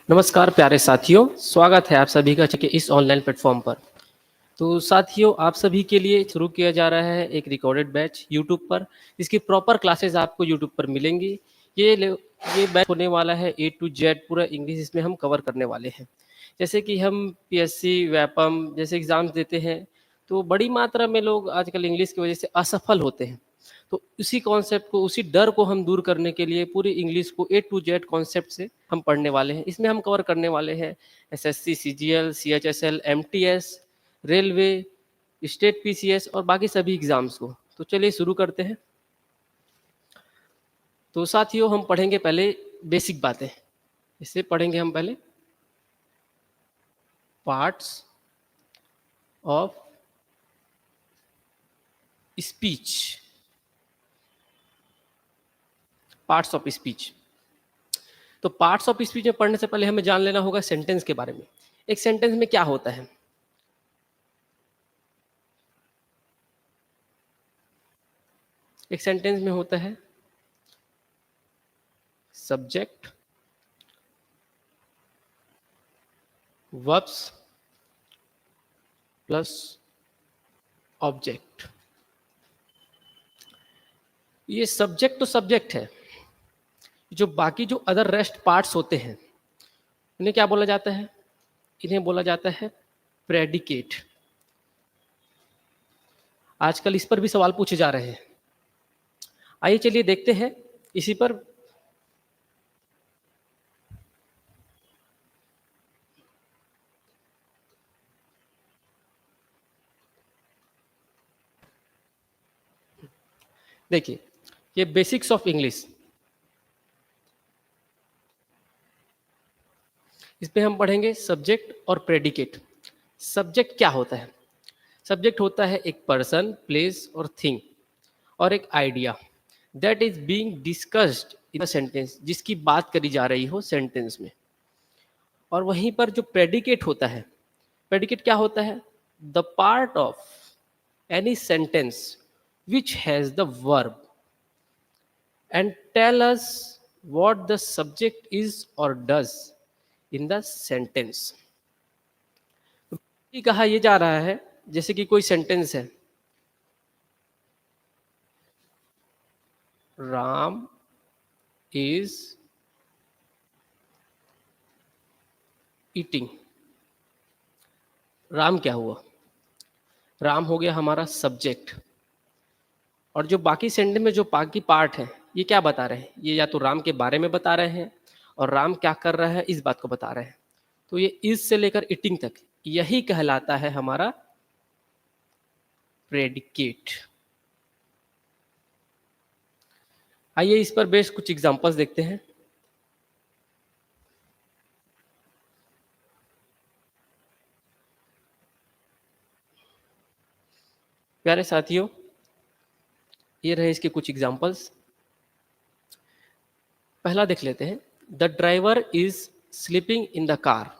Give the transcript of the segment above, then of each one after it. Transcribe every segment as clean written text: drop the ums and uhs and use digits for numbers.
नमस्कार प्यारे साथियों, स्वागत है आप सभी का के इस ऑनलाइन प्लेटफॉर्म पर। तो साथियों, आप सभी के लिए शुरू किया जा रहा है एक रिकॉर्डेड बैच यूट्यूब पर, जिसकी प्रॉपर क्लासेस आपको यूट्यूब पर मिलेंगी। ये बैच होने वाला है ए टू जेड पूरा इंग्लिश, इसमें हम कवर करने वाले हैं। जैसे कि हम पीएससी, व्यापम जैसे एग्जाम्स देते हैं, तो बड़ी मात्रा में लोग आजकल इंग्लिश की वजह से असफल होते हैं। तो उसी कॉन्सेप्ट को, उसी डर को हम दूर करने के लिए पूरी इंग्लिश को ए टू जेड कॉन्सेप्ट से हम पढ़ने वाले हैं। इसमें हम कवर करने वाले हैं SSC, CGL, CHSL, MTS, railway, state PCS और बाकी सभी एग्जाम्स को। तो चलिए शुरू करते हैं। तो साथियों, हम पढ़ेंगे पहले बेसिक बातें। इससे पढ़ेंगे हम पहले parts of speech. Parts of speech. तो पार्ट्स ऑफ स्पीच में पढ़ने से पहले हमें जान लेना होगा सेंटेंस के बारे में। एक सेंटेंस में क्या होता है? एक सेंटेंस में होता है सब्जेक्ट, वर्ब्स प्लस ऑब्जेक्ट। ये सब्जेक्ट तो सब्जेक्ट है। जो बाकी जो अदर रेस्ट पार्ट्स होते हैं, इन्हें क्या बोला जाता है? इन्हें बोला जाता है प्रेडिकेट। आजकल इस पर भी सवाल पूछे जा रहे हैं। आइए चलिए देखते हैं इसी पर। देखिए, ये बेसिक्स ऑफ इंग्लिश, इसमें हम पढ़ेंगे सब्जेक्ट और प्रेडिकेट। सब्जेक्ट क्या होता है? सब्जेक्ट होता है एक पर्सन, प्लेस और थिंग और एक idea that is being discussed in a sentence, जिसकी बात करी जा रही हो सेंटेंस में। और वहीं पर जो प्रेडिकेट होता है, प्रेडिकेट क्या होता है? The part of any sentence which has the verb and tell us what the subject is or does in the sentence। ये कहा यह जा रहा है, जैसे कि कोई सेंटेंस है, राम इज ईटिंग। राम क्या हुआ? राम हो गया हमारा सब्जेक्ट। और जो बाकी सेंटेंस में जो बाकी पार्ट है, ये क्या बता रहे हैं? ये या तो राम के बारे में बता रहे हैं और राम क्या कर रहा है इस बात को बता रहे हैं। तो ये इज से लेकर ईटिंग तक, यही कहलाता है हमारा प्रेडिकेट। आइए इस पर बेस्ड कुछ एग्जांपल्स देखते हैं। प्यारे साथियों, ये रहे इसके कुछ एग्जांपल्स। पहला देख लेते हैं, the driver is sleeping in the car.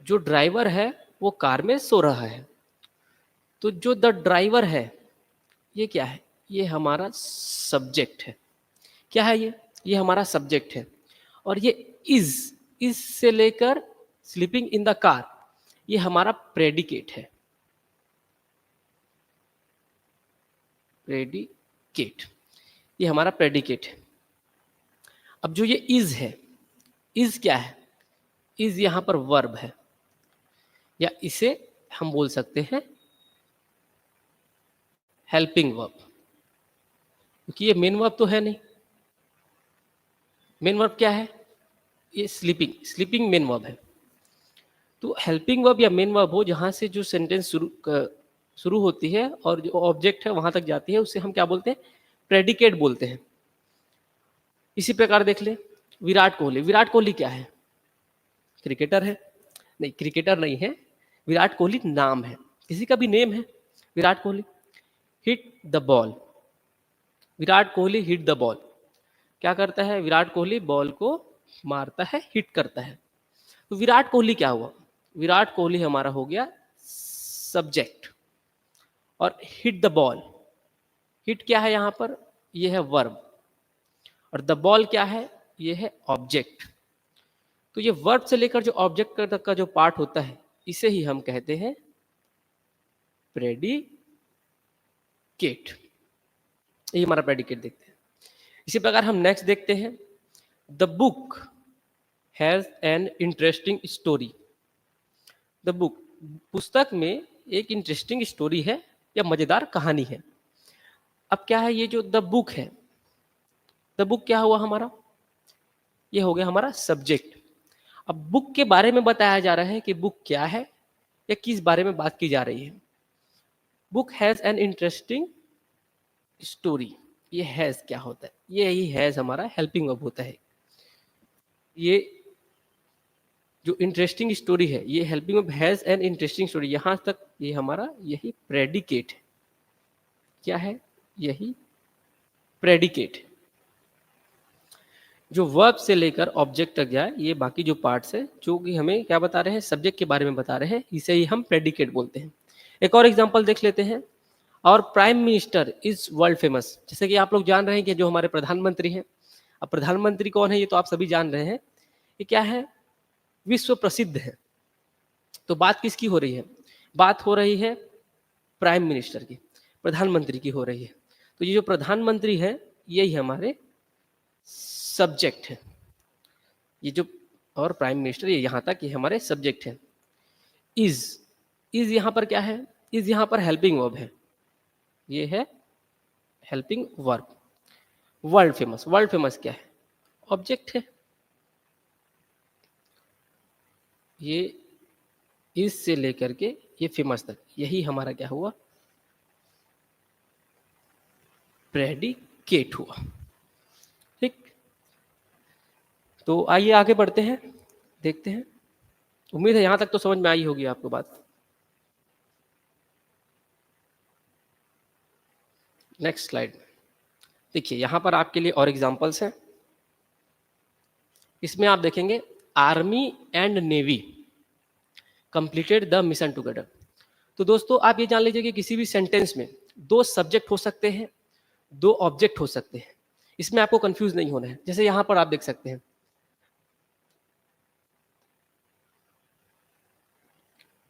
जो ड्राइवर है वो कार में सो रहा है। तो जो द ड्राइवर है, ये क्या है? ये हमारा सब्जेक्ट है। क्या है ये हमारा सब्जेक्ट है। और ये इज से लेकर स्लीपिंग इन द कार, ये हमारा प्रेडिकेट है। प्रेडिकेट, ये हमारा प्रेडिकेट है। अब जो ये इज है, इज क्या है? इज यहां पर वर्ब है, या इसे हम बोल सकते हैं हेल्पिंग वर्ब, क्योंकि ये मेन वर्ब तो है नहीं। मेन वर्ब क्या है? ये स्लीपिंग, स्लीपिंग मेन वर्ब है। तो हेल्पिंग वर्ब या मेन वर्ब हो, जहां से जो सेंटेंस शुरू होती है और जो ऑब्जेक्ट है वहां तक जाती है, उसे हम क्या बोलते हैं? प्रेडिकेट बोलते हैं। इसी प्रकार देख ले, विराट कोहली। विराट कोहली क्या है? क्रिकेटर है? नहीं, क्रिकेटर नहीं है। विराट कोहली नाम है, किसी का भी नेम है Virat Kohli. Hit the ball, Virat Kohli hit the ball. क्या करता है? विराट कोहली बॉल को मारता है, हिट करता है। तो विराट कोहली क्या हुआ? विराट कोहली हमारा हो गया सब्जेक्ट। और हिट द बॉल, हिट क्या है यहां पर? यह है वर्ब। और द बॉल क्या है? यह है ऑब्जेक्ट। तो ये वर्ब से लेकर जो ऑब्जेक्ट तक का जो पार्ट होता है इसे ही हम कहते हैं प्रेडिकेट। ये हमारा प्रेडिकेट देखते हैं। इसी प्रकार हम नेक्स्ट देखते हैं, the book has an interesting story. The book, पुस्तक में एक इंटरेस्टिंग स्टोरी है या मजेदार कहानी है। अब क्या है ये जो द बुक है, द बुक क्या हुआ हमारा, ये हो गया हमारा सब्जेक्ट। अब बुक के बारे में बताया जा रहा है कि बुक क्या है या किस बारे में बात की जा रही है। Book has an interesting story, ये हैज क्या होता है, ये ही हैज हमारा हेल्पिंग वर्ब होता है। ये जो इंटरेस्टिंग स्टोरी है ये helping verb has an interesting story, यहां तक ये हमारा यही प्रेडिकेट है। क्या है, यही प्रेडिकेट। जो वर्ब से लेकर ऑब्जेक्ट तक जाए ये बाकी जो पार्ट्स है जो कि हमें क्या बता रहे हैं, सब्जेक्ट के बारे में बता रहे हैं, इसे ही हम प्रेडिकेट बोलते हैं। एक और एग्जांपल देख लेते हैं, और prime minister is world famous. जैसे कि आप लोग जान रहे हैं कि जो हमारे प्रधानमंत्री हैं, अब प्रधानमंत्री कौन है ये तो आप सभी जान रहे हैं, ये क्या है, विश्व प्रसिद्ध है। तो बात किसकी हो रही है, बात हो रही है प्राइम मिनिस्टर की, प्रधानमंत्री की हो रही है। तो ये जो प्रधानमंत्री है यही हमारे सब्जेक्ट है, ये जो, और प्राइम मिनिस्टर ये यहां तक ये हमारे सब्जेक्ट है। इज यहां पर क्या है, इज यहां पर हेल्पिंग वर्ब है, ये है helping verb. World famous, world famous क्या है, ऑब्जेक्ट है। ये इज से लेकर के ये फेमस तक यही हमारा क्या हुआ, प्रेडिकेट हुआ। ठीक, तो आइए आगे बढ़ते हैं, देखते हैं। उम्मीद है यहां तक तो समझ में आई होगी आपको बात। नेक्स्ट स्लाइड देखिए, यहां पर आपके लिए और एग्जांपल्स हैं। इसमें आप देखेंगे army and navy completed the mission together. तो दोस्तों आप ये जान लीजिए कि किसी भी सेंटेंस में दो सब्जेक्ट हो सकते हैं, दो ऑब्जेक्ट हो सकते हैं, इसमें आपको कंफ्यूज नहीं होना है। जैसे यहां पर आप देख सकते हैं,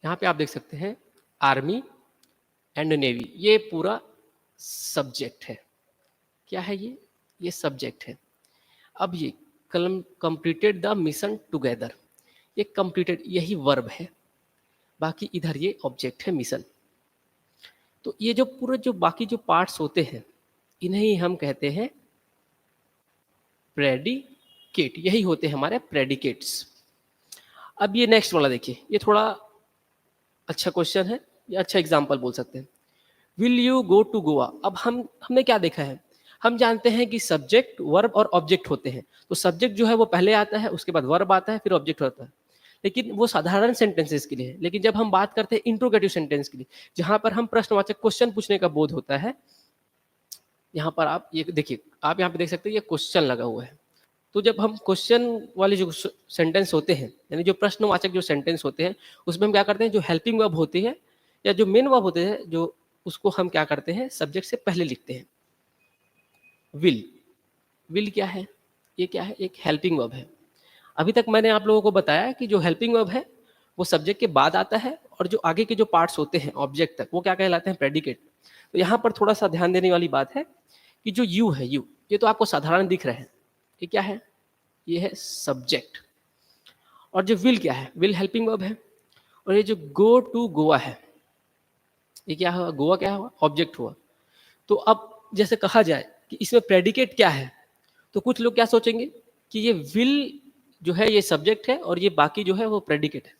यहां पे आप देख सकते हैं आर्मी एंड नेवी, ये पूरा सब्जेक्ट है। क्या है ये सब्जेक्ट है। अब ये कंप्लीटेड द मिशन टुगेदर, ये कंप्लीटेड यही वर्ब है, बाकी इधर ये ऑब्जेक्ट है मिशन। तो ये जो पूरे जो बाकी जो पार्ट्स होते हैं इन्हें ही हम कहते हैं प्रेडिकेट, यही होते हैं हमारे प्रेडिकेट्स। अब ये नेक्स्ट वाला देखिए, ये थोड़ा अच्छा क्वेश्चन है, ये अच्छा एग्जाम्पल बोल सकते हैं। Will you go to Goa. अब हमने क्या देखा है, हम जानते हैं कि सब्जेक्ट वर्ब और ऑब्जेक्ट होते हैं। तो सब्जेक्ट जो है वो पहले आता है, उसके बाद वर्ब आता है, फिर ऑब्जेक्ट होता है। लेकिन वो साधारण सेंटेंसेस के लिए है। लेकिन जब हम बात करते हैं इंट्रोगेटिव सेंटेंस के लिए, जहां पर हम प्रश्नवाचक क्वेश्चन पूछने का बोध होता है, यहाँ पर आप ये देखिए, आप यहाँ पे देख सकते हैं ये क्वेश्चन लगा हुआ है। तो जब हम क्वेश्चन वाले जो सेंटेंस होते हैं, यानी जो प्रश्नवाचक जो सेंटेंस होते हैं, उसमें हम क्या करते हैं, जो हेल्पिंग वर्ब होती है या जो मेन वर्ब होते हैं, जो उसको हम क्या करते हैं, सब्जेक्ट से पहले लिखते हैं। विल, विल क्या है, ये क्या है, एक हेल्पिंग वर्ब है। अभी तक मैंने आप लोगों को बताया कि जो हेल्पिंग वर्ब है वो सब्जेक्ट के बाद आता है, और जो आगे के जो पार्ट्स होते हैं ऑब्जेक्ट तक, वो क्या कहलाते हैं, प्रेडिकेट। तो यहाँ पर थोड़ा सा ध्यान देने वाली बात है कि जो यू है, यू, ये तो आपको साधारण दिख रहा है, ये क्या है, ये है सब्जेक्ट। और जो विल क्या है, विल हेल्पिंग वर्ब है। और ये जो गो टू गोवा है, ये क्या हुआ, गोवा क्या हुआ, ऑब्जेक्ट हुआ। तो अब जैसे कहा जाए कि इसमें प्रेडिकेट क्या है, तो कुछ लोग क्या सोचेंगे कि ये विल जो है ये सब्जेक्ट है और ये बाकी जो है वो प्रेडिकेट है।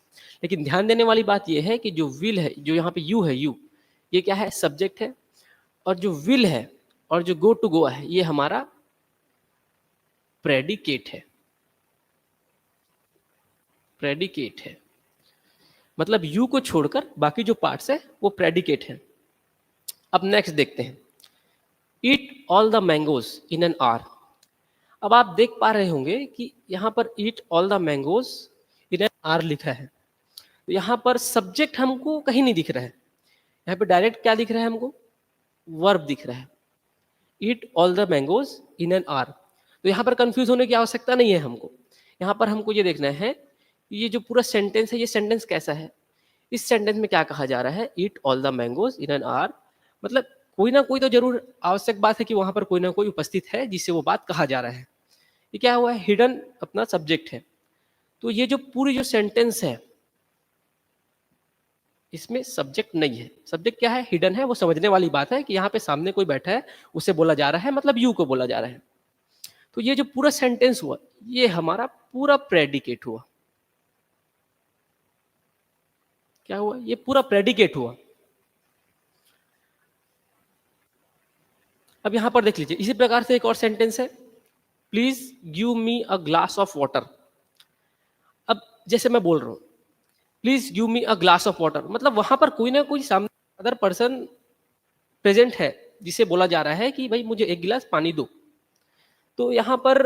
लेकिन ध्यान देने वाली बात ये है कि जो विल है, जो यहाँ पे यू है, यू, ये क्या है, सब्जेक्ट है। और जो विल है और जो गो टू गोवा है, ये हमारा प्रेडिकेट है, प्रेडिकेट है। मतलब यू को छोड़कर बाकी जो पार्ट्स है वो प्रेडिकेट है। अब नेक्स्ट देखते हैं, eat all the mangoes in an hour. अब आप देख पा रहे होंगे कि यहाँ पर eat all the mangoes in an hour लिखा है। तो यहाँ पर सब्जेक्ट हमको कहीं नहीं दिख रहा है, यहाँ पे डायरेक्ट क्या दिख रहा है हमको, वर्ब दिख रहा है, eat all the mangoes in an hour. तो यहाँ पर कंफ्यूज होने की आवश्यकता नहीं है हमको। यहाँ पर हमको ये देखना है कि ये जो पूरा सेंटेंस है, ये सेंटेंस कैसा है। इस सेंटेंस में क्या कहा जा रहा है, eat all the mangoes in an hour, मतलब कोई ना कोई तो जरूर आवश्यक बात है कि वहां पर कोई ना कोई उपस्थित है जिससे वो बात कहा जा रहा है। ये क्या हुआ है, हिडन अपना सब्जेक्ट है। तो ये जो पूरी जो सेंटेंस है इसमें सब्जेक्ट नहीं है। सब्जेक्ट क्या है, हिडन है। वो समझने वाली बात है कि यहाँ पे सामने कोई बैठा है, उसे बोला जा रहा है, मतलब यू को बोला जा रहा है। तो ये जो पूरा सेंटेंस हुआ, ये हमारा पूरा प्रेडिकेट हुआ। क्या हुआ, ये पूरा प्रेडिकेट हुआ। अब यहां पर देख लीजिए, इसी प्रकार से एक और सेंटेंस है, please give me a glass of water. अब जैसे मैं बोल रहा हूं, please give me a glass of water, मतलब वहां पर कोई ना कोई सामने अदर पर्सन प्रेजेंट है जिसे बोला जा रहा है कि भाई मुझे एक गिलास पानी दो। तो यहाँ पर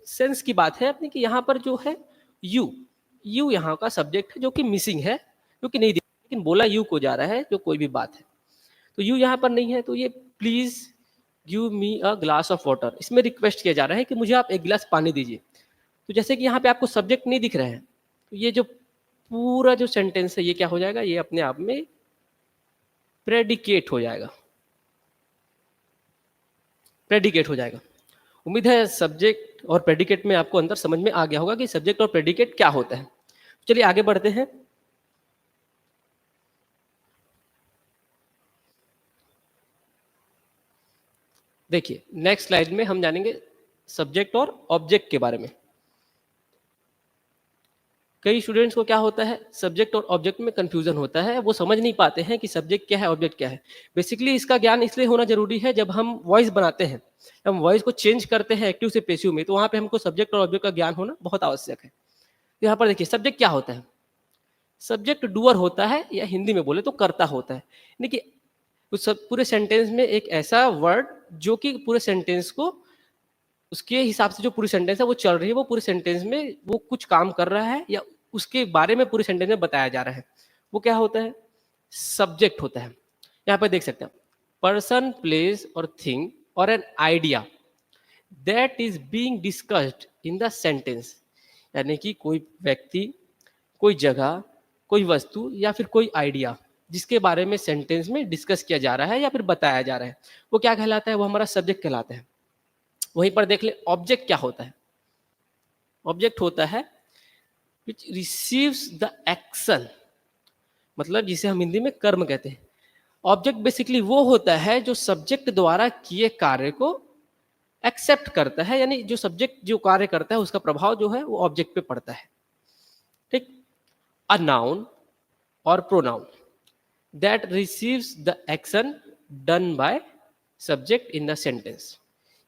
सेंस की बात है अपनी कि यहाँ पर जो है यू यहाँ का सब्जेक्ट है जो कि मिसिंग है, जो कि नहीं दिख, लेकिन बोला यू को जा रहा है जो कोई भी बात है। तो यू यहाँ पर नहीं है, तो ये please give me a glass of water, इसमें रिक्वेस्ट किया जा रहा है कि मुझे आप एक गिलास पानी दीजिए। तो जैसे कि यहाँ पे आपको सब्जेक्ट नहीं दिख रहे हैं, तो ये जो पूरा जो सेंटेंस है ये क्या हो जाएगा, ये अपने आप में प्रेडिकेट हो जाएगा। प्रेडिकेट हो जाएगा। उम्मीद है सब्जेक्ट और प्रेडिकेट में आपको अंतर समझ में आ गया होगा कि सब्जेक्ट और प्रेडिकेट क्या होता है। चलिए आगे बढ़ते हैं। देखिए नेक्स्ट स्लाइड में हम जानेंगे सब्जेक्ट और ऑब्जेक्ट के बारे में। कई स्टूडेंट्स को क्या होता है, सब्जेक्ट और ऑब्जेक्ट में कंफ्यूजन होता है, वो समझ नहीं पाते हैं कि सब्जेक्ट क्या है, ऑब्जेक्ट क्या है। बेसिकली इसका ज्ञान इसलिए होना जरूरी है, जब हम वॉइस बनाते हैं, हम वॉइस को चेंज करते हैं एक्टिव से पेसिव में, तो वहां पे हमको सब्जेक्ट और ऑब्जेक्ट का ज्ञान होना बहुत आवश्यक है। तो यहाँ पर देखिए सब्जेक्ट क्या होता है, सब्जेक्ट डूअर होता है, या हिंदी में बोले तो कर्ता होता है। यानी कि उस सब पूरे सेंटेंस में एक ऐसा वर्ड जो कि पूरे सेंटेंस को, उसके हिसाब से जो पूरी सेंटेंस है वो चल रही है, वो पूरे सेंटेंस में वो कुछ काम कर रहा है या उसके बारे में पूरे सेंटेंस में बताया जा रहा है, वो क्या होता है, सब्जेक्ट होता है। यहाँ पर देख सकते हैं, पर्सन प्लेस और थिंग और an idea that is being discussed in the sentence. यानी कि कोई व्यक्ति, कोई जगह, कोई वस्तु या फिर कोई आइडिया जिसके बारे में सेंटेंस में डिस्कस किया जा रहा है या फिर बताया जा रहा है, वो क्या कहलाता है, वो हमारा सब्जेक्ट कहलाता है। वहीं पर देख ले ऑब्जेक्ट क्या होता है, ऑब्जेक्ट होता है विच रिसीव्स द एक्शन, मतलब जिसे हम हिंदी में कर्म कहते हैं। ऑब्जेक्ट बेसिकली वो होता है जो सब्जेक्ट द्वारा किए कार्य को एक्सेप्ट करता है, यानी जो सब्जेक्ट जो कार्य करता है उसका प्रभाव जो है वो ऑब्जेक्ट पे पड़ता है। ठीक, अ नाउन और pronoun that receives the action done by subject in the sentence.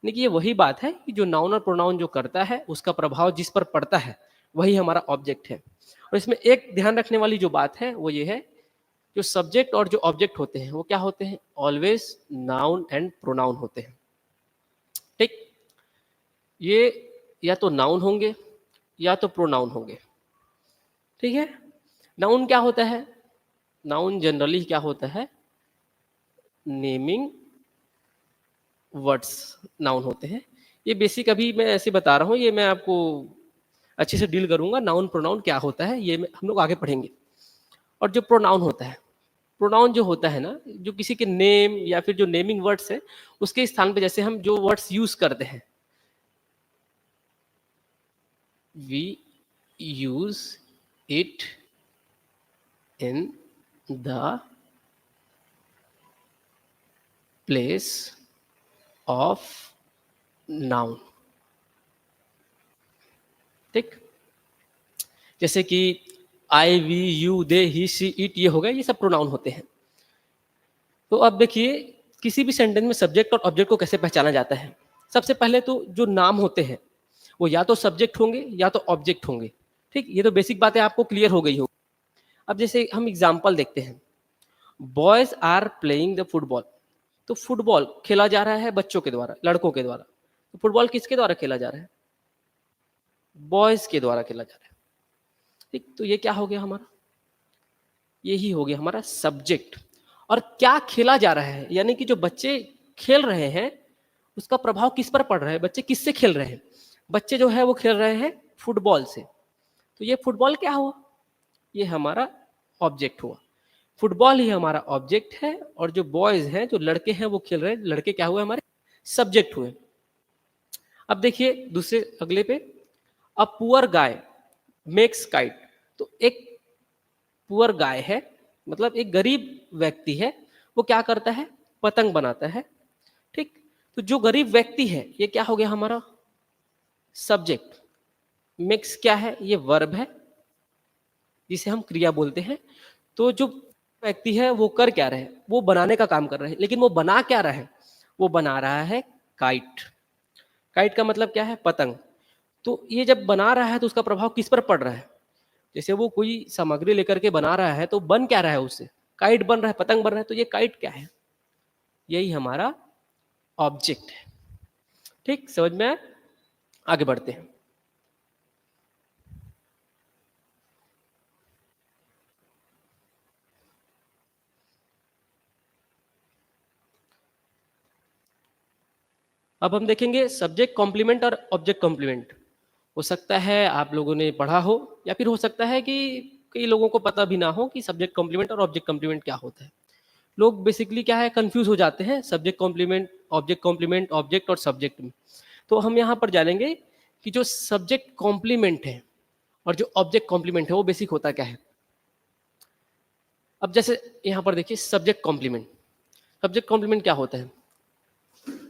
यानी कि ये वही बात है कि जो नाउन और प्रोनाउन जो करता है उसका प्रभाव जिस पर पड़ता है वही हमारा ऑब्जेक्ट है। और इसमें एक ध्यान रखने वाली जो बात है वो ये है, जो सब्जेक्ट और जो ऑब्जेक्ट होते हैं वो क्या होते हैं, ऑलवेज नाउन एंड प्रोनाउन होते हैं। ठीक, ये या तो नाउन होंगे या तो प्रोनाउन होंगे। ठीक है, नाउन क्या होता है, नाउन जनरली क्या होता है, नेमिंग वर्ड्स नाउन होते हैं। ये बेसिक अभी मैं ऐसे बता रहा हूँ, ये मैं आपको अच्छे से डील करूंगा, नाउन प्रोनाउन क्या होता है ये हम लोग आगे पढ़ेंगे। और जो प्रोनाउन होता है, प्रोनाउन जो होता है ना, जो किसी के नेम या फिर जो नेमिंग वर्ड्स है उसके स्थान पे जैसे हम जो वर्ड्स यूज करते हैं, we use it in the place of noun. ठीक, जैसे कि I we you they he she it, ये हो गया, ये सब प्रोनाउन होते हैं। तो अब देखिए किसी भी सेंटेंस में सब्जेक्ट और ऑब्जेक्ट को कैसे पहचाना जाता है। सबसे पहले तो जो नाम होते हैं वो या तो सब्जेक्ट होंगे या तो ऑब्जेक्ट होंगे। ठीक, ये तो बेसिक बातें आपको क्लियर हो गई हो। अब जैसे हम एग्जाम्पल देखते हैं, boys are playing the football. तो फुटबॉल खेला जा रहा है बच्चों के द्वारा, लड़कों के द्वारा। तो फुटबॉल किसके द्वारा खेला जा रहा है, बॉयज के द्वारा खेला जा रहा है। ठीक, तो ये क्या हो गया हमारा, यही हो गया हमारा सब्जेक्ट। और क्या खेला जा रहा है, यानी कि जो बच्चे खेल रहे हैं उसका प्रभाव किस पर पड़ रहा है, बच्चे किससे खेल रहे हैं, बच्चे जो है वो खेल रहे हैं फुटबॉल से। तो ये फुटबॉल क्या हुआ? ये हमारा ऑब्जेक्ट हुआ। फुटबॉल ही हमारा ऑब्जेक्ट है और जो बॉयज हैं, जो लड़के हैं वो खेल रहे हैं, लड़के क्या हुए? हमारे सब्जेक्ट हुए। अब देखिए दूसरे अगले पे, a poor guy makes kite. तो एक पुअर गाय है, मतलब एक गरीब व्यक्ति है, वो क्या करता है? पतंग बनाता है। ठीक, तो जो गरीब व्यक्ति है ये क्या हो गया? हमारा सब्जेक्ट। मेक्स क्या है? ये वर्ब है जिसे हम क्रिया बोलते हैं। तो जो व्यक्ति है वो कर क्या रहे हैं? वो बनाने का काम कर रहे हैं, लेकिन वो बना क्या रहा है? वो बना रहा है काइट। काइट का मतलब क्या है? पतंग। तो ये जब बना रहा है तो उसका प्रभाव किस पर पड़ रहा है? जैसे वो कोई सामग्री लेकर के बना रहा है तो बन क्या रहा है उससे? काइट बन रहा है, पतंग बन रहा है। तो ये काइट क्या है? यही हमारा ऑब्जेक्ट है। ठीक, समझ में आया? आगे बढ़ते हैं। अब हम देखेंगे सब्जेक्ट कॉम्प्लीमेंट और ऑब्जेक्ट कॉम्प्लीमेंट। हो सकता है आप लोगों ने पढ़ा हो, या फिर हो सकता है कि कई लोगों को पता भी ना हो कि सब्जेक्ट कॉम्प्लीमेंट और ऑब्जेक्ट कॉम्प्लीमेंट क्या होता है। लोग बेसिकली क्या है, कंफ्यूज हो जाते हैं सब्जेक्ट कॉम्प्लीमेंट, ऑब्जेक्ट और सब्जेक्ट में। तो हम यहाँ पर जानेंगे कि जो सब्जेक्ट कॉम्प्लीमेंट है और जो ऑब्जेक्ट कॉम्प्लीमेंट है वो बेसिक होता क्या है। अब जैसे यहाँ पर देखिए सब्जेक्ट कॉम्प्लीमेंट। सब्जेक्ट कॉम्प्लीमेंट क्या होता है?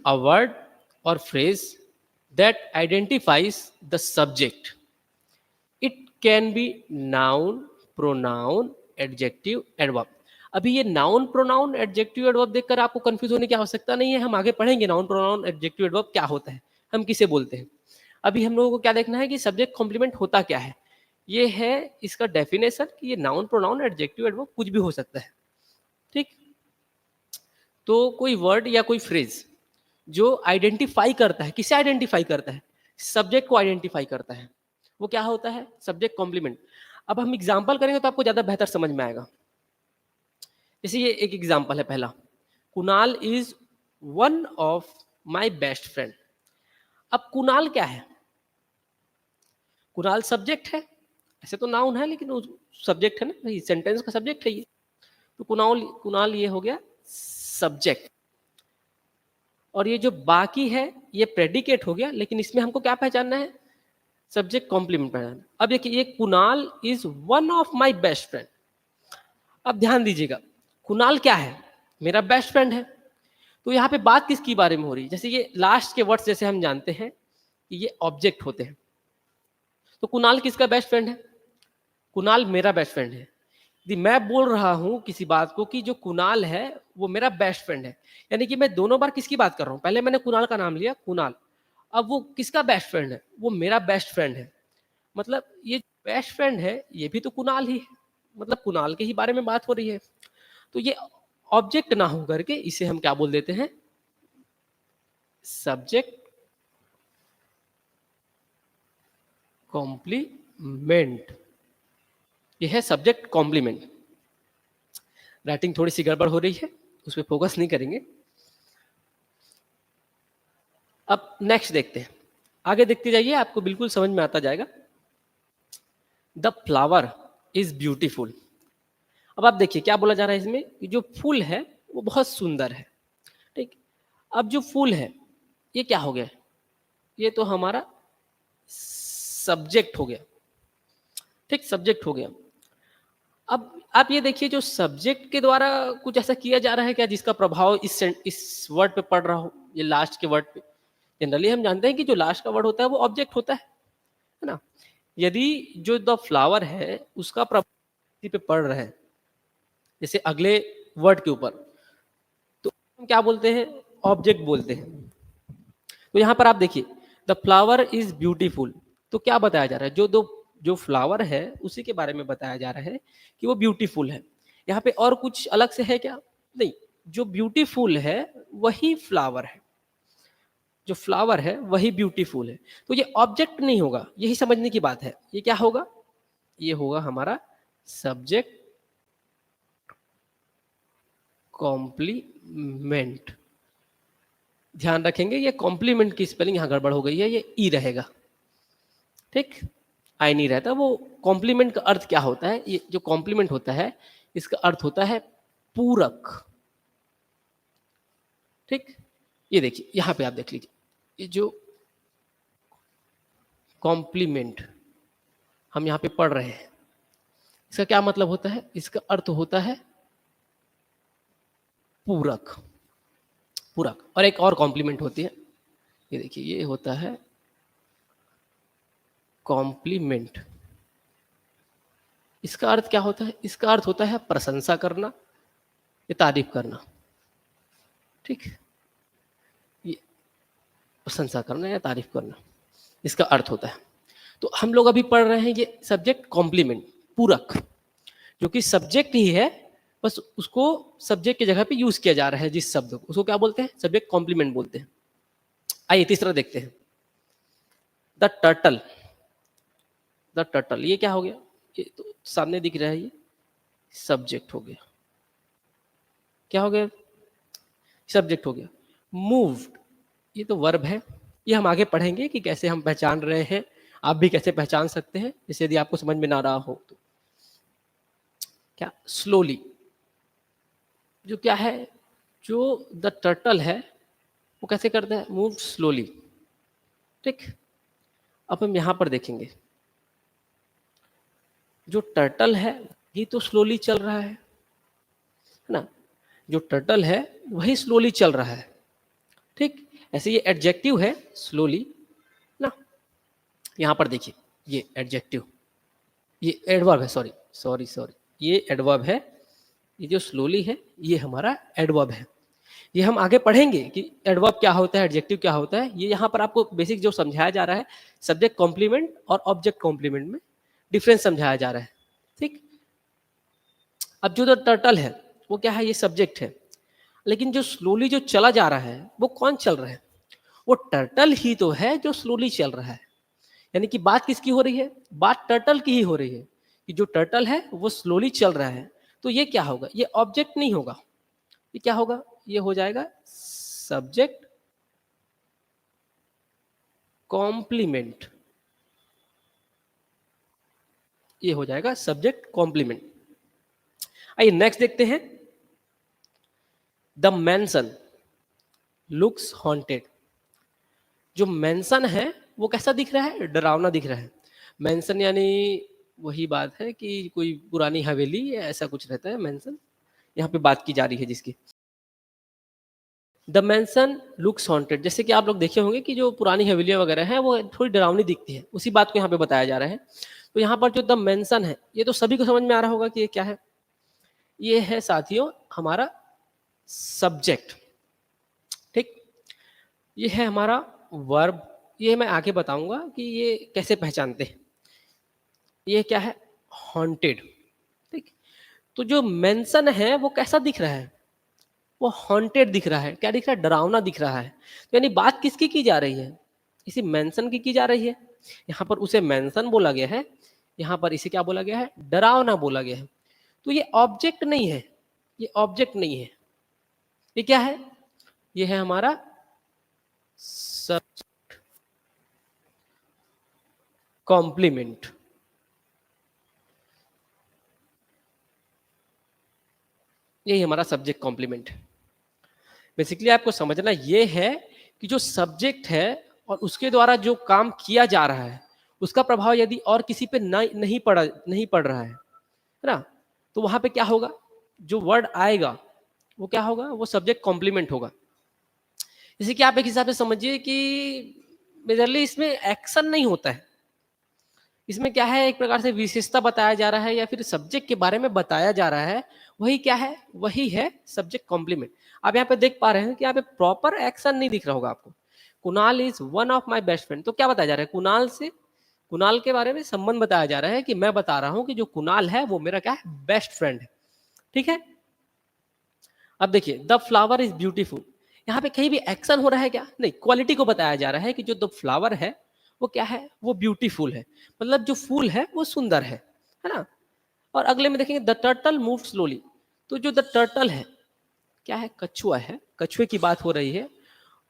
अ वर्ड और phrase that identifies the subject. It can be noun, pronoun, adjective, adverb. अभी ये नाउन, प्रोनाउन, एडजेक्टिव, एडवर्ब देखकर आपको कंफ्यूज होने की आवश्यकता नहीं है। हम आगे पढ़ेंगे नाउन, प्रोनाउन, एडजेक्टिव, एडवर्ब क्या होता है, हम किसे बोलते हैं। अभी हम लोगों को क्या देखना है कि सब्जेक्ट कॉम्प्लीमेंट होता क्या है। ये है इसका डेफिनेशन कि ये नाउन, प्रोनाउन, एडजेक्टिव, एडवर्ब कुछ भी हो सकता है। ठीक, तो कोई वर्ड या कोई फ्रेज जो आइडेंटिफाई करता है, किसे आइडेंटिफाई करता है? सब्जेक्ट को आइडेंटिफाई करता है, वो क्या होता है? Subject complement. अब हम एग्जांपल करेंगे तो आपको ज्यादा बेहतर समझ में आएगा। जैसे ये एक एग्जांपल है पहला, Kunal is one of my best friend. अब कुणाल क्या है? कुणाल सब्जेक्ट है, ऐसे तो नाउन है लेकिन सब्जेक्ट है ना भाई, सेंटेंस का सब्जेक्ट है ये। तो कुणाल कुणाल ये हो गया सब्जेक्ट। और ये जो बाकी है ये प्रेडिकेट हो गया, लेकिन इसमें हमको क्या पहचानना है? सब्जेक्ट कॉम्प्लीमेंट पहचानना। अब देखिए ये Kunal is one of my best friend. अब ध्यान दीजिएगा, कुणाल क्या है? मेरा बेस्ट फ्रेंड है। तो यहाँ पे बात किसकी बारे में हो रही है? जैसे ये लास्ट के वर्ड्स जैसे हम जानते हैं कि ये ऑब्जेक्ट होते हैं। तो कुणाल किसका बेस्ट फ्रेंड है? कुणाल मेरा बेस्ट फ्रेंड है। यदि मैं बोल रहा हूं किसी बात को कि जो कुणाल है वो मेरा बेस्ट फ्रेंड है, यानी कि मैं दोनों बार किसकी बात कर रहा हूं? पहले मैंने कुणाल का नाम लिया, कुणाल। अब वो किसका बेस्ट फ्रेंड है? वो मेरा बेस्ट फ्रेंड है। मतलब ये बेस्ट फ्रेंड है ये भी तो कुणाल ही है, मतलब कुणाल के ही बारे में बात हो रही है। तो ये ऑब्जेक्ट ना हो करके इसे हम क्या बोल देते हैं? Subject complement. ये है सब्जेक्ट कॉम्प्लीमेंट। राइटिंग थोड़ी सी गड़बड़ हो रही है, उस पर फोकस नहीं करेंगे। अब नेक्स्ट देखते हैं, आगे देखते जाइए, आपको बिल्कुल समझ में आता जाएगा। The flower is beautiful. अब आप देखिए क्या बोला जा रहा है इसमें कि जो फूल है वो बहुत सुंदर है। ठीक, अब जो फूल है ये क्या हो गया? ये तो हमारा सब्जेक्ट हो गया। ठीक, सब्जेक्ट हो गया। अब आप ये देखिए जो सब्जेक्ट के द्वारा कुछ ऐसा किया जा रहा है क्या जिसका प्रभाव इस वर्ड पे पड़ रहा हो, ये लास्ट के वर्ड पे। जनरली हम जानते हैं कि जो लास्ट का वर्ड होता है वो ऑब्जेक्ट होता है ना। यदि जो द फ्लावर है उसका प्रभाव किसी पे पड़ रहा है, जैसे अगले वर्ड के ऊपर, तो हम क्या बोलते हैं? ऑब्जेक्ट बोलते हैं। तो यहाँ पर आप देखिए द फ्लावर इज ब्यूटीफुल। तो क्या बताया जा रहा है? जो फ्लावर है उसी के बारे में बताया जा रहा है कि वो ब्यूटीफुल है। यहाँ पे और कुछ अलग से है क्या? नहीं, जो ब्यूटीफुल है वही फ्लावर है, जो फ्लावर है वही ब्यूटीफुल है। तो ये ऑब्जेक्ट नहीं होगा, यही समझने की बात है। ये क्या होगा? ये होगा हमारा सब्जेक्ट कॉम्प्लीमेंट। ध्यान रखेंगे ये कॉम्प्लीमेंट की स्पेलिंग यहाँ गड़बड़ हो गई है, ये ई रहेगा। ठीक, आई नहीं रहता। वो कॉम्प्लीमेंट का अर्थ क्या होता है? ये जो कॉम्प्लीमेंट होता है इसका अर्थ होता है पूरक। ठीक, ये देखिए यहां पे आप देख लीजिए, ये जो कॉम्प्लीमेंट हम यहाँ पे पढ़ रहे हैं इसका क्या मतलब होता है? इसका अर्थ होता है पूरक। पूरक। और एक और कॉम्प्लीमेंट होती है, ये देखिए ये होता है कॉम्प्लीमेंट। इसका अर्थ क्या होता है? इसका अर्थ होता है प्रशंसा करना या तारीफ करना। ठीक, ये प्रशंसा करना या तारीफ करना इसका अर्थ होता है। तो हम लोग अभी पढ़ रहे हैं ये सब्जेक्ट कॉम्प्लीमेंट, पूरक, जो कि सब्जेक्ट ही है, बस उसको सब्जेक्ट की जगह पे यूज किया जा रहा है। जिस शब्द को, उसको क्या बोलते हैं? सब्जेक्ट कॉम्प्लीमेंट बोलते हैं। आइए तीसरा देखते हैं, द टर्टल। द टर्टल ये क्या हो गया? ये तो सामने दिख रहा है, ये सब्जेक्ट हो गया। क्या हो गया? सब्जेक्ट हो गया। मूव्ड ये तो वर्ब है। ये हम आगे पढ़ेंगे कि कैसे हम पहचान रहे हैं, आप भी कैसे पहचान सकते हैं, जैसे यदि आपको समझ में ना रहा हो तो। क्या? स्लोली, जो क्या है, जो द टर्टल है वो कैसे करता है? Move slowly. ठीक, अब हम यहां पर देखेंगे, जो टर्टल है ये तो स्लोली चल रहा है ना, जो टर्टल है वही स्लोली चल रहा है। ठीक, ऐसे ये एडजेक्टिव है स्लोली ना, यहां पर देखिए ये एडजेक्टिव, ये एडवर्ब है, सॉरी सॉरी सॉरी, ये एडवर्ब है। ये जो स्लोली है ये हमारा एडवर्ब है। ये हम आगे पढ़ेंगे कि एडवर्ब क्या होता है, एडजेक्टिव क्या होता है। ये यहाँ पर आपको बेसिक जो समझाया जा रहा है, सब्जेक्ट कॉम्प्लीमेंट और ऑब्जेक्ट कॉम्प्लीमेंट में डिफरेंस समझाया जा रहा है। ठीक, अब जो टर्टल है वो क्या है? ये सब्जेक्ट है। लेकिन जो स्लोली जो चला जा रहा है वो कौन चल रहा है? वो टर्टल ही तो है जो स्लोली चल रहा है। यानी कि बात किसकी हो रही है? बात टर्टल की ही हो रही है कि जो टर्टल है वो स्लोली चल रहा है। तो ये क्या होगा? ये ऑब्जेक्ट नहीं होगा, ये क्या होगा? ये हो जाएगा सब्जेक्ट कॉम्प्लीमेंट। ये हो जाएगा सब्जेक्ट कॉम्प्लीमेंट। आइए नेक्स्ट देखते हैं, द मैंसन लुक्स हॉन्टेड। जो मैंसन है वो कैसा दिख रहा है? डरावना दिख रहा है। मैंसन यानी वही बात है कि कोई पुरानी हवेली या ऐसा कुछ रहता है मैंसन, यहाँ पे बात की जा रही है जिसकी। द मैंसन लुक्स हॉन्टेड, जैसे कि आप लोग देखे होंगे कि जो पुरानी हवेलियां वगैरह हैं वो थोड़ी डरावनी दिखती है, उसी बात को यहाँ पे बताया जा रहा है। तो यहाँ पर जो द मैंसन है ये तो सभी को समझ में आ रहा होगा कि ये क्या है। ये है साथियों हमारा सब्जेक्ट। ठीक, ये है हमारा वर्ब। ये मैं आगे बताऊंगा कि ये कैसे पहचानते हैं। ये क्या है? हॉन्टेड। ठीक, तो जो मेंशन है वो कैसा दिख रहा है? वो हॉन्टेड दिख रहा है। क्या दिख रहा है? डरावना दिख रहा है। तो यानी बात किसकी की जा रही है? इसी मेंशन की जा रही है। यहाँ पर उसे मेंशन बोला गया है, यहाँ पर इसे क्या बोला गया है? डरावना बोला गया है। तो ये ऑब्जेक्ट नहीं है, ये ऑब्जेक्ट नहीं है। ये क्या है? ये है हमारा कॉम्प्लीमेंट। यही हमारा सब्जेक्ट कॉम्प्लीमेंट है। बेसिकली आपको समझना ये है कि जो सब्जेक्ट है और उसके द्वारा जो काम किया जा रहा है उसका प्रभाव यदि और किसी पे नहीं पड़ रहा है ना, तो वहां पे क्या होगा? जो वर्ड आएगा वो क्या होगा? वो सब्जेक्ट कॉम्प्लीमेंट होगा। जैसे कि आप एक हिसाब से समझिए कि मेजरली इसमें एक्शन नहीं होता है, इसमें क्या है, एक प्रकार से विशेषता बताया जा रहा है या फिर सब्जेक्ट के बारे में बताया जा रहा है। वही क्या है? वही है सब्जेक्ट कॉम्प्लीमेंट। आप यहाँ पे देख पा रहे हैं कि यहाँ पे प्रॉपर एक्शन नहीं दिख रहा होगा आपको। Kunal is one of my best friend, तो क्या बताया जा रहा है? कुणाल के बारे में संबंध बताया जा रहा है कि मैं बता रहा हूं कि जो कुणाल है वो मेरा क्या है? बेस्ट फ्रेंड है। ठीक है, अब देखिए द फ्लावर इज ब्यूटीफुल। यहाँ पे कहीं भी एक्शन हो रहा है क्या? नहीं, क्वालिटी को बताया जा रहा है कि जो द फ्लावर है वो क्या है? वो ब्यूटीफुल है, मतलब जो फूल है वो सुंदर है ना। और अगले में देखेंगे द टर्टल मूव स्लोली। तो जो द टर्टल है क्या है? कछुआ है, कछुए की बात हो रही है।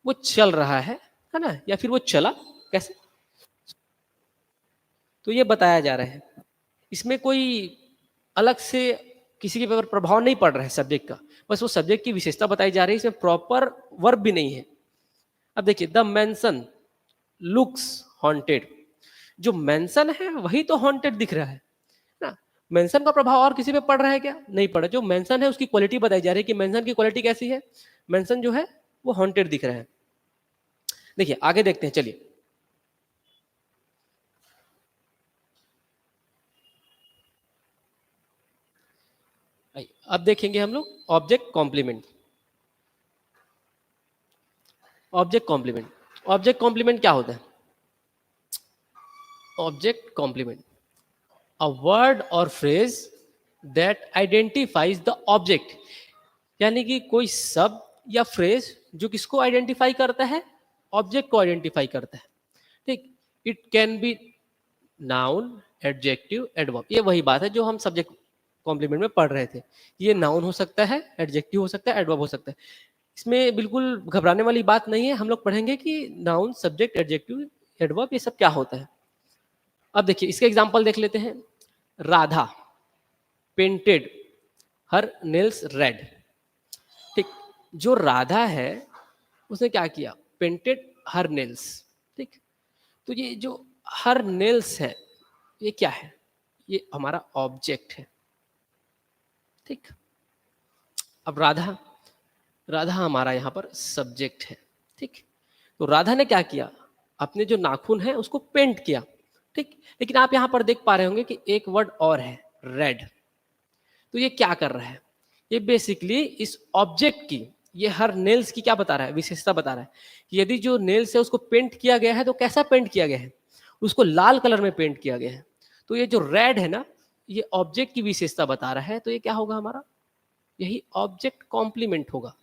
वो चल रहा है ना, या फिर वो चला कैसे? तो ये बताया जा रहा है, इसमें कोई अलग से किसी के ऊपर प्रभाव नहीं पड़ रहा है सब्जेक्ट का, बस वो सब्जेक्ट की विशेषता बताई जा रही है, इसमें प्रॉपर वर्ब भी नहीं है। अब देखिए, द मेंशन लुक्स हॉन्टेड, जो मेंशन है वही तो हॉन्टेड दिख रहा है ना। मेंशन का प्रभाव और किसी पे पड़ रहा है क्या? नहीं पड़ा। जो मेंशन है उसकी क्वालिटी बताई जा रही है कि मेंशन की क्वालिटी कैसी है, मेंशन जो है वो हॉन्टेड दिख रहा है। देखिए आगे देखते हैं, चलिए। अब देखेंगे हम लोग object complement. Object complement, object complement क्या होता है? ऑब्जेक्ट कॉम्प्लीमेंट, अ वर्ड और phrase that identifies the object, यानी कि कोई शब्द या फ्रेज जो किसको आइडेंटिफाई करता है? ऑब्जेक्ट को आइडेंटिफाई करता है। ठीक, it can be noun, adjective, adverb. ये वही बात है जो हम सब्जेक्ट कॉम्प्लीमेंट में पढ़ रहे थे। ये नाउन हो सकता है, एडजेक्टिव हो सकता है, एडवर्ब हो सकता है। इसमें बिल्कुल घबराने वाली बात नहीं है। हम लोग पढ़ेंगे कि नाउन, सब्जेक्ट, एडजेक्टिव, एडवर्ब ये सब क्या होता है। अब देखिए इसके एग्जाम्पल देख लेते हैं। राधा पेंटेड हर नेल्स रेड। ठीक, जो राधा है उसने क्या किया? पेंटेड हर नेल्स। ठीक, तो ये जो हर नेल्स है ये क्या है? ये हमारा ऑब्जेक्ट है। ठीक, अब राधा, राधा हमारा यहाँ पर सब्जेक्ट है। ठीक, तो राधा ने क्या किया? अपने जो नाखून है उसको पेंट किया। ठीक, लेकिन आप यहाँ पर देख पा रहे होंगे कि एक वर्ड और है, रेड। तो ये क्या कर रहा है? ये बेसिकली इस ऑब्जेक्ट की, ये हर नेल्स की क्या बता रहा है? विशेषता बता रहा है कि यदि जो नेल्स है उसको पेंट किया गया है तो कैसा पेंट किया गया है? उसको लाल कलर में पेंट किया गया है। तो ये जो रेड है ना, ये ऑब्जेक्ट की विशेषता बता रहा है। तो ये क्या होगा हमारा? यही ऑब्जेक्ट कॉम्प्लीमेंट होगा।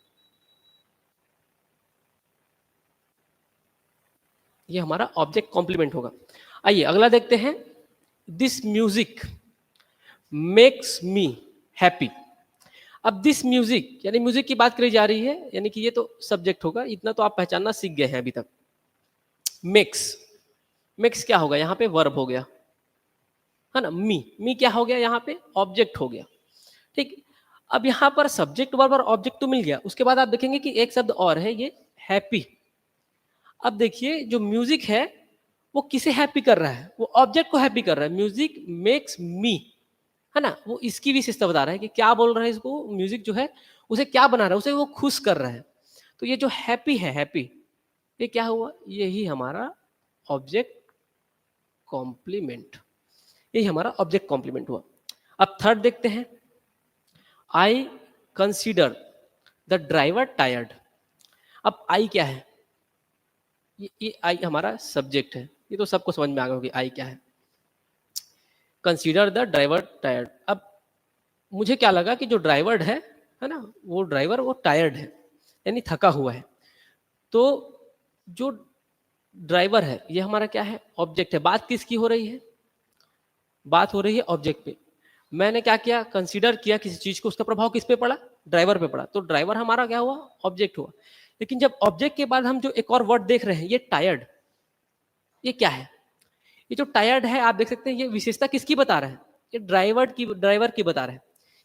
ये हमारा ऑब्जेक्ट कॉम्प्लीमेंट होगा। आइए अगला देखते हैं। This music makes me happy. अब दिस म्यूजिक, यानी म्यूजिक की बात करी जा रही है, यानी कि ये तो सब्जेक्ट होगा। इतना तो आप पहचानना सीख गए हैं अभी तक। मेक्स, मेक्स क्या होगा? यहाँ पे वर्ब हो गया है ना। मी, मी क्या हो गया? यहाँ पे ऑब्जेक्ट हो गया। ठीक, अब यहाँ पर सब्जेक्ट वर्ब और ऑब्जेक्ट तो मिल गया। उसके बाद आप देखेंगे कि एक शब्द और है, ये हैप्पी। अब देखिए जो म्यूजिक है वो किसे हैप्पी कर रहा है? वो ऑब्जेक्ट को हैप्पी कर रहा है। म्यूजिक मेक्स मी, है ना, वो इसकी विशेषता बता रहा है कि क्या बोल रहा है इसको। म्यूजिक जो है उसे क्या बना रहा है? उसे वो खुश कर रहा है। तो ये जो हैप्पी है, हैप्पी, ये क्या हुआ? यही हमारा ऑब्जेक्ट कॉम्प्लीमेंट, यही हमारा ऑब्जेक्ट कॉम्प्लीमेंट हुआ। अब थर्ड देखते हैं। I consider the driver tired. अब आई क्या है? ये आई हमारा सब्जेक्ट है। ये तो सबको समझ में आ गया होगा आई क्या है। Consider the driver tired. अब मुझे क्या लगा कि जो ड्राइवर है ना, वो ड्राइवर वो टायर्ड है, यानी थका हुआ है। तो जो ड्राइवर है ये हमारा क्या है? ऑब्जेक्ट है। बात किसकी हो रही है? बात हो रही है ऑब्जेक्ट पे। मैंने क्या किया? कंसीडर किया किसी चीज को, उसका प्रभाव किस पे पड़ा? ड्राइवर पे पड़ा। तो ड्राइवर हमारा क्या हुआ? ऑब्जेक्ट हुआ। लेकिन जब ऑब्जेक्ट के बाद हम जो एक और वर्ड देख रहे हैं, ये टायर्ड, ये क्या है? ये जो टायर्ड है आप देख सकते हैं, ये विशेषता किसकी बता रहा है? ये ड्राइवर की बता रहा है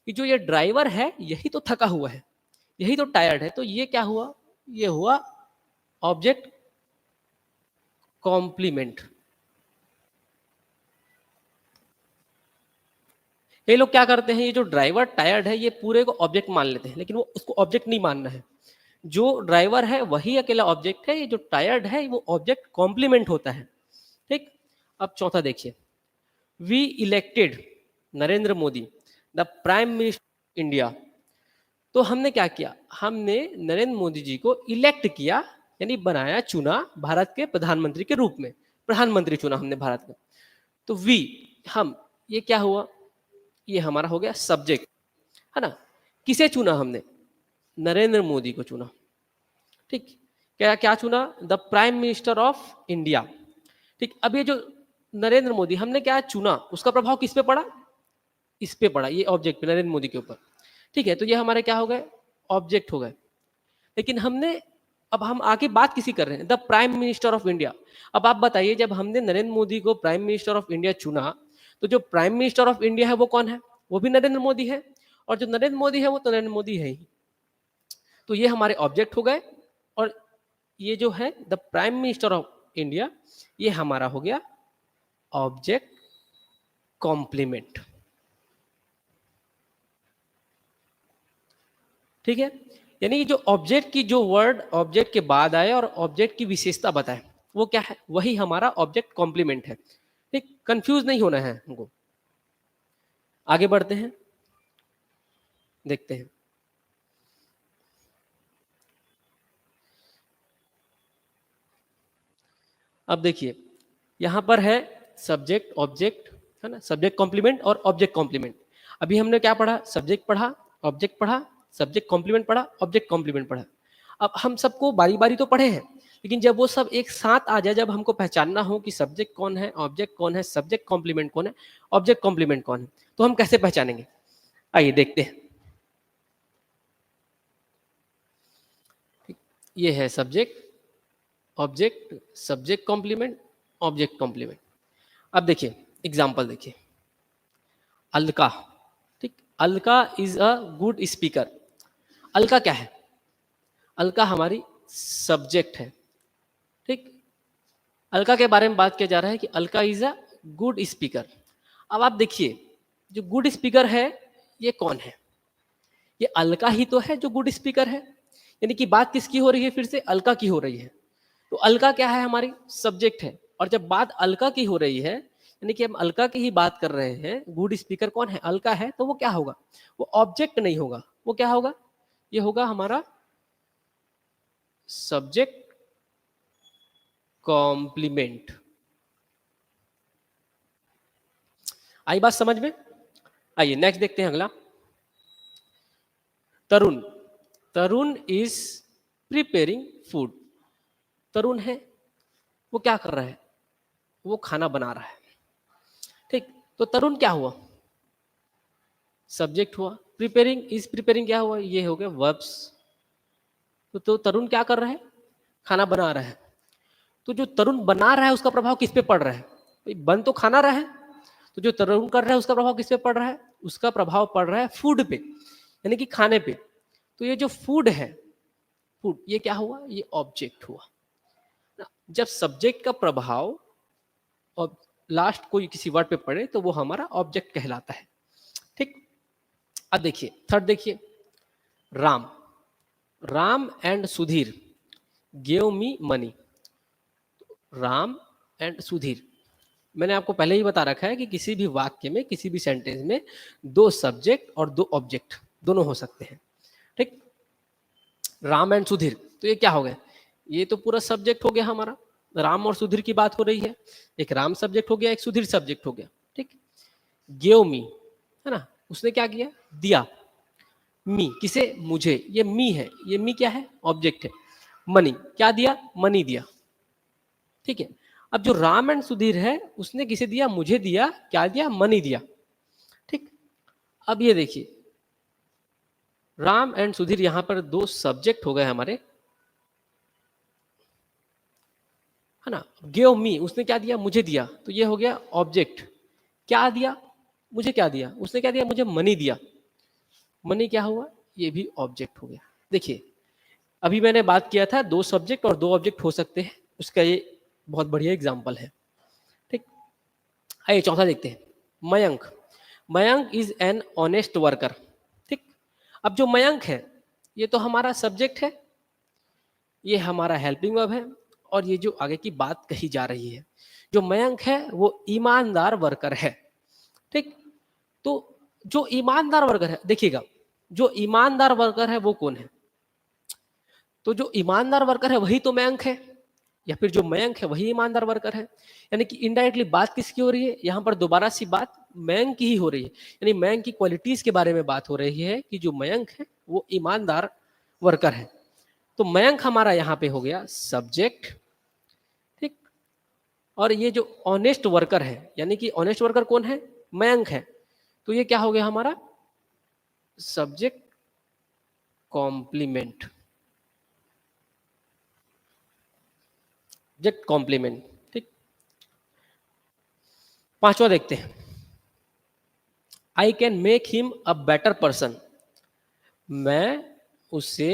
कि जो ये ड्राइवर है यही तो थका हुआ है, यही तो टायर्ड है। तो ये क्या हुआ? ये हुआ ऑब्जेक्ट कॉम्प्लीमेंट। ये लोग क्या करते हैं, ये जो ड्राइवर टायर्ड है ये पूरे को ऑब्जेक्ट मान लेते हैं, लेकिन वो उसको ऑब्जेक्ट नहीं मानना है। जो ड्राइवर है वही अकेला ऑब्जेक्ट है, ये जो टायर्ड है वो ऑब्जेक्ट कॉम्प्लीमेंट होता है। ठीक, अब चौथा देखिए। We elected Narendra Modi the prime minister India. तो हमने क्या किया? हमने नरेंद्र मोदी जी को इलेक्ट किया, यानी बनाया, चुना भारत के प्रधानमंत्री के रूप में। प्रधानमंत्री चुना हमने भारत का। तो वी, हम, ये क्या हुआ? ये हमारा हो गया सब्जेक्ट, है ना। किसे चुना हमने? नरेंद्र मोदी को चुना। ठीक, क्या क्या चुना? The prime minister of India. ठीक, अब ये जो नरेंद्र मोदी हमने क्या चुना, उसका प्रभाव किस पे पड़ा? इस पे पड़ा, ये ऑब्जेक्ट पे, नरेंद्र मोदी के ऊपर। ठीक है, तो ये हमारे क्या हो गए? ऑब्जेक्ट हो गए। लेकिन हमने अब हम आगे बात किसी कर रहे हैं, the prime minister of India. अब आप बताइए, जब हमने नरेंद्र मोदी को प्राइम मिनिस्टर ऑफ इंडिया चुना, तो जो प्राइम मिनिस्टर ऑफ इंडिया है वो कौन है? वो भी नरेंद्र मोदी है, और जो नरेंद्र मोदी है वो तो नरेंद्र मोदी है ही। तो ये हमारे ऑब्जेक्ट हो गए, और ये जो है the prime minister of India, ये हमारा हो गया ऑब्जेक्ट कॉम्प्लीमेंट। ठीक है, यानी कि जो ऑब्जेक्ट की जो वर्ड ऑब्जेक्ट के बाद आए और ऑब्जेक्ट की विशेषता बताए, वो क्या है? वही हमारा ऑब्जेक्ट कॉम्प्लीमेंट है। ठीक, कंफ्यूज नहीं होना है हमको। आगे बढ़ते हैं, देखते हैं। अब देखिए, यहां पर है सब्जेक्ट ऑब्जेक्ट, है ना, सब्जेक्ट कॉम्प्लीमेंट और ऑब्जेक्ट कॉम्प्लीमेंट। अभी हमने क्या पढ़ा? सब्जेक्ट पढ़ा, ऑब्जेक्ट पढ़ा, सब्जेक्ट कॉम्प्लीमेंट पढ़ा, ऑब्जेक्ट कॉम्प्लीमेंट पढ़ा। अब हम सबको बारी बारी तो पढ़े हैं, लेकिन जब वो सब एक साथ आ जाए, जब हमको पहचानना हो कि सब्जेक्ट कौन है, ऑब्जेक्ट कौन है, सब्जेक्ट कॉम्प्लीमेंट कौन है, ऑब्जेक्ट कॉम्प्लीमेंट कौन है, तो हम कैसे पहचानेंगे? आइए देखते हैं। ये है subject, object, subject complement, object complement. अब देखिए एग्जाम्पल देखिए, अलका। ठीक, Alka is a good speaker. Alka क्या है? अलका हमारी सब्जेक्ट है। ठीक, अलका के बारे में बात किया जा रहा है कि Alka is a good speaker. अब आप देखिए, जो गुड स्पीकर है ये कौन है? ये अलका ही तो है जो गुड स्पीकर है। यानी कि बात किसकी हो रही है? फिर से अलका की हो रही है। तो अलका क्या है? हमारी सब्जेक्ट है। और जब बात अलका की हो रही है, यानी कि हम अलका की ही बात कर रहे हैं, गुड स्पीकर कौन है? अलका है, तो वो क्या होगा? वो ऑब्जेक्ट नहीं होगा, वो क्या होगा? ये होगा हमारा सब्जेक्ट कॉम्प्लीमेंट। आई बात समझ में? आइए नेक्स्ट देखते हैं अगला। तरुण। तरुण इज प्रिपेयरिंग फूड। तरुण है, वो क्या कर रहा है? वो खाना बना रहा है। ठीक, तो तरुण क्या हुआ? सब्जेक्ट हुआ। प्रिपेयरिंग, इज प्रिपेयरिंग क्या हुआ? ये हो गया वर्ब्स। तो तरुण क्या कर रहा है? खाना बना रहा है। तो जो तरुण बना रहा है उसका प्रभाव किस पे पड़ रहा है? भाई बन तो खाना रहा है, तो जो तरुण कर रहा है उसका प्रभाव किस पे पड़ रहा है? उसका प्रभाव पड़ रहा है फूड पे, यानी कि खाने पे। तो ये जो फूड है, फूड, ये क्या हुआ? ये ऑब्जेक्ट हुआ ना। जब सब्जेक्ट का प्रभाव और लास्ट कोई किसी वर्ड पे पड़े तो वो हमारा ऑब्जेक्ट कहलाता है। ठीक, अब देखिए थर्ड देखिए, Ram. Ram and Sudhir give me money. Ram and Sudhir, मैंने आपको पहले ही बता रखा है कि किसी भी वाक्य में, किसी भी सेंटेंस में दो सब्जेक्ट और दो ऑब्जेक्ट दोनों हो सकते हैं। ठीक, राम एंड सुधीर, तो ये क्या हो गया? ये तो पूरा सब्जेक्ट हो गया हमारा। राम और सुधीर की बात हो रही है, एक राम सब्जेक्ट हो गया, एक सुधीर सब्जेक्ट हो गया। ठीक, गिव मी, है ना, उसने क्या किया? दिया। मी किसे? मुझे। ये मी है, ये मी क्या है? ऑब्जेक्ट है। मनी क्या दिया? मनी दिया। ठीक है, अब जो राम एंड सुधीर है उसने किसे दिया? मुझे दिया। क्या दिया? मनी दिया। ठीक, अब ये देखिए, राम एंड सुधीर यहां पर दो सब्जेक्ट हो गए हमारे, है ना। गिव मी, उसने क्या दिया? मुझे दिया, तो ये हो गया ऑब्जेक्ट। क्या दिया? मुझे क्या दिया? उसने क्या दिया? मुझे मनी दिया। मनी क्या हुआ? ये भी ऑब्जेक्ट हो गया। देखिए, अभी मैंने बात किया था दो सब्जेक्ट और दो ऑब्जेक्ट हो सकते हैं, उसका ये बहुत बढ़िया एग्जाम्पल है। ठीक, आइए चौथा देखते हैं, Mayank. Mayank is an honest worker. ठीक, अब जो मयंक है ये तो हमारा सब्जेक्ट है, ये हमारा हेल्पिंग वर्ब है, और ये जो आगे की बात कही जा रही है, जो मयंक है वो ईमानदार वर्कर है। ठीक, तो जो ईमानदार वर्कर है, देखिएगा, जो ईमानदार वर्कर है वो कौन है? तो जो ईमानदार वर्कर है वही तो मयंक है, या फिर जो मयंक है वही ईमानदार वर्कर है। यानी कि इनडायरेक्टली बात किसकी हो रही है? यहाँ पर दोबारा सी बात मयंक की ही हो रही है। यानी मयंक की क्वालिटीज के बारे में बात हो रही है कि जो मयंक है वो ईमानदार वर्कर है। तो मयंक हमारा यहाँ पे हो गया सब्जेक्ट। ठीक, और ये जो ऑनेस्ट वर्कर है, यानी कि ऑनेस्ट वर्कर कौन है? मयंक है, तो ये क्या हो गया हमारा? Subject complement. Object complement. ठीक, पांचवा देखते हैं, I can make him a better person, मैं उसे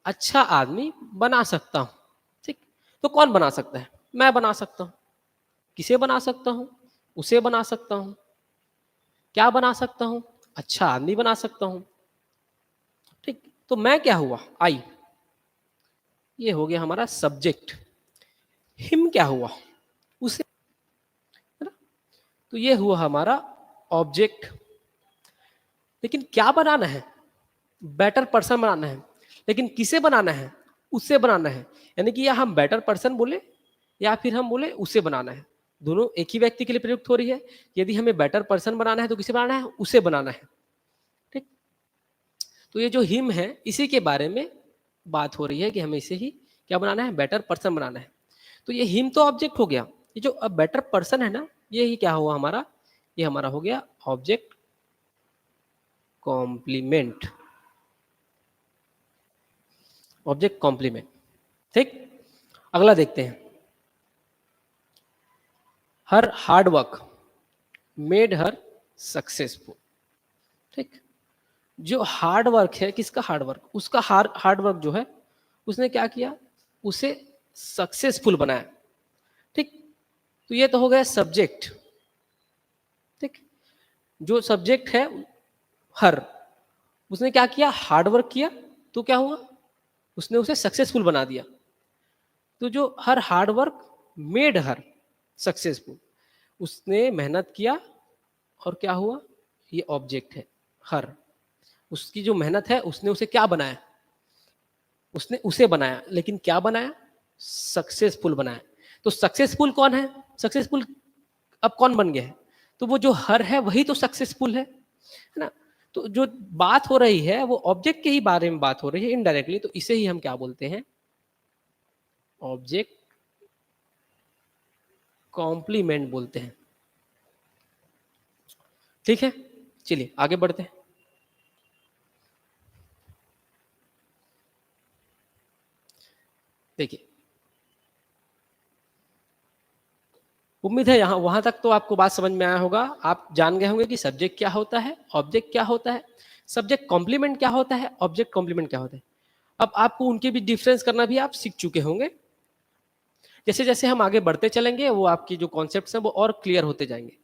अच्छा आदमी बना सकता हूं। ठीक, तो कौन बना सकता है? मैं बना सकता हूं। किसे बना सकता हूं? उसे बना सकता हूं। क्या बना सकता हूं? अच्छा आदमी बना सकता हूं। ठीक, तो मैं क्या हुआ? आई, ये हो गया हमारा सब्जेक्ट। हिम क्या हुआ? उसे, है ना? तो ये हुआ हमारा ऑब्जेक्ट। लेकिन क्या बनाना है? बेटर पर्सन बनाना है। लेकिन किसे बनाना है? उससे बनाना है। यानी कि या हम बेटर पर्सन बोले या फिर हम बोले उसे बनाना है, दोनों एक ही व्यक्ति के लिए प्रयुक्त हो रही है। यदि हमें बेटर पर्सन बनाना है तो किसे बनाना है? उसे बनाना है। ठीक, तो ये जो हिम है इसी के बारे में बात हो रही है कि हमें इसे ही क्या बनाना है? बेटर पर्सन बनाना है। तो ये हिम तो ऑब्जेक्ट हो गया, ये जो अब बेटर पर्सन है ना, ये ही क्या हुआ हमारा? ये हमारा हो गया ऑब्जेक्ट कॉम्प्लीमेंट। Object complement. ठीक, अगला देखते हैं, her hard work made her successful. ठीक, जो हार्ड वर्क है, किसका हार्ड वर्क? उसका हार्ड वर्क जो है उसने क्या किया? उसे सक्सेसफुल बनाया। ठीक, तो ये तो हो गया सब्जेक्ट। ठीक, जो सब्जेक्ट है हर, उसने क्या किया? हार्ड वर्क किया, तो क्या हुआ? उसने उसे सक्सेसफुल बना दिया। तो जो her hard work made her successful, उसने मेहनत किया और क्या हुआ? ये ऑब्जेक्ट है हर, उसकी जो मेहनत है उसने उसे क्या बनाया? उसने उसे बनाया, लेकिन क्या बनाया? सक्सेसफुल बनाया। तो सक्सेसफुल कौन है? सक्सेसफुल अब कौन बन गया है? तो वो जो हर है वही तो सक्सेसफुल है ना? तो जो बात हो रही है वो ऑब्जेक्ट के ही बारे में बात हो रही है इनडायरेक्टली, तो इसे ही हम क्या बोलते हैं? ऑब्जेक्ट कॉम्प्लीमेंट बोलते हैं। ठीक है, चलिए आगे बढ़ते हैं। देखिए, उम्मीद है यहाँ वहां तक तो आपको बात समझ में आया होगा। आप जान गए होंगे कि सब्जेक्ट क्या होता है, ऑब्जेक्ट क्या होता है, सब्जेक्ट कॉम्प्लीमेंट क्या होता है, ऑब्जेक्ट कॉम्प्लीमेंट क्या होता है। अब आपको उनके भी डिफरेंस करना भी आप सीख चुके होंगे। जैसे जैसे हम आगे बढ़ते चलेंगे वो आपकी जो कॉन्सेप्ट्स हैं वो और क्लियर होते जाएंगे।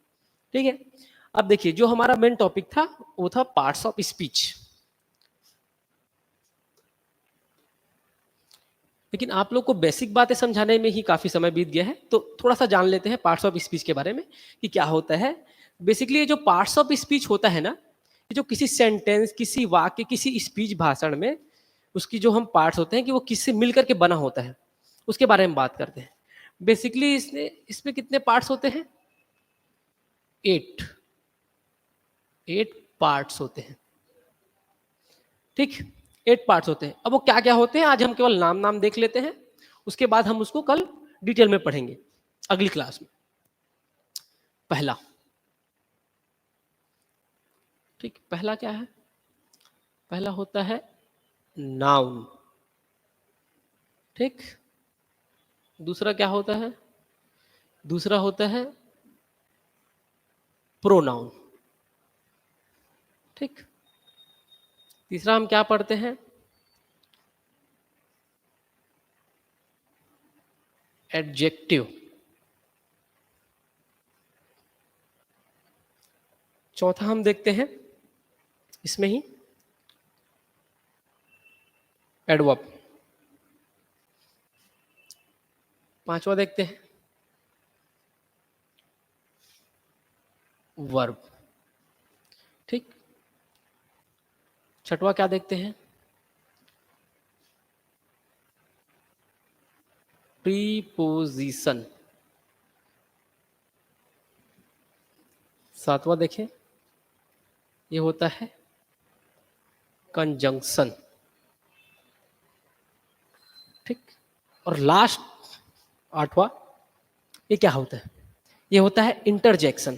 ठीक है, अब देखिए जो हमारा मेन टॉपिक था वो था पार्ट्स ऑफ स्पीच। लेकिन आप लोग को बेसिक बातें समझाने में ही काफी समय बीत गया है, तो थोड़ा सा जान लेते हैं पार्ट्स ऑफ स्पीच के बारे में कि क्या होता है। बेसिकली ये जो पार्ट्स ऑफ स्पीच होता है ना, ये जो किसी सेंटेंस, किसी वाक्य, किसी स्पीच भाषण में उसकी जो हम पार्ट्स होते हैं कि वो किससे मिलकर के बना होता है, उसके बारे में बात करते हैं। बेसिकली इसमें कितने पार्ट्स होते हैं? 8। 8 पार्ट्स होते हैं। ठीक, 8 पार्ट्स होते हैं। अब वो क्या क्या होते हैं आज हम केवल नाम नाम देख लेते हैं, उसके बाद हम उसको कल डिटेल में पढ़ेंगे अगली क्लास में। पहला, ठीक, पहला क्या है? पहला होता है नाउन। ठीक, दूसरा क्या होता है? दूसरा होता है प्रोनाउन। ठीक, तीसरा हम क्या पढ़ते हैं? एडजेक्टिव। चौथा हम देखते हैं इसमें ही एडवर्ब। पांचवा देखते हैं वर्ब। ठीक, छठवा क्या देखते हैं? प्रीपोजिशन। सातवां देखें, ये होता है कंजंक्शन। ठीक, और लास्ट आठवां, ये क्या होता है? ये होता है इंटरजेक्शन।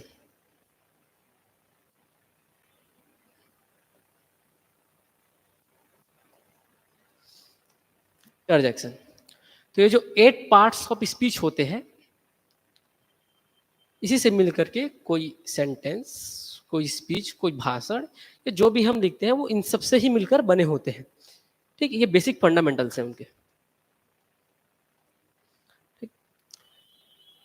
इंटरजेक्शन, तो ये जो 8 पार्ट्स ऑफ स्पीच होते हैं, इसी से मिल करके कोई सेंटेंस, कोई स्पीच, कोई भाषण, या जो भी हम लिखते हैं वो इन सब से ही मिलकर बने होते हैं। ठीक, ये बेसिक फंडामेंटल्स हैं उनके। ठीक,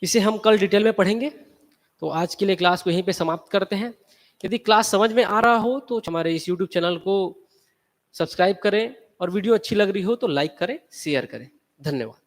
इसे हम कल डिटेल में पढ़ेंगे। तो आज के लिए क्लास को यहीं पे समाप्त करते हैं। यदि क्लास समझ में आ रहा हो तो हमारे इस यूट्यूब चैनल को सब्सक्राइब करें, और वीडियो अच्छी लग रही हो तो लाइक करें, शेयर करें। धन्यवाद।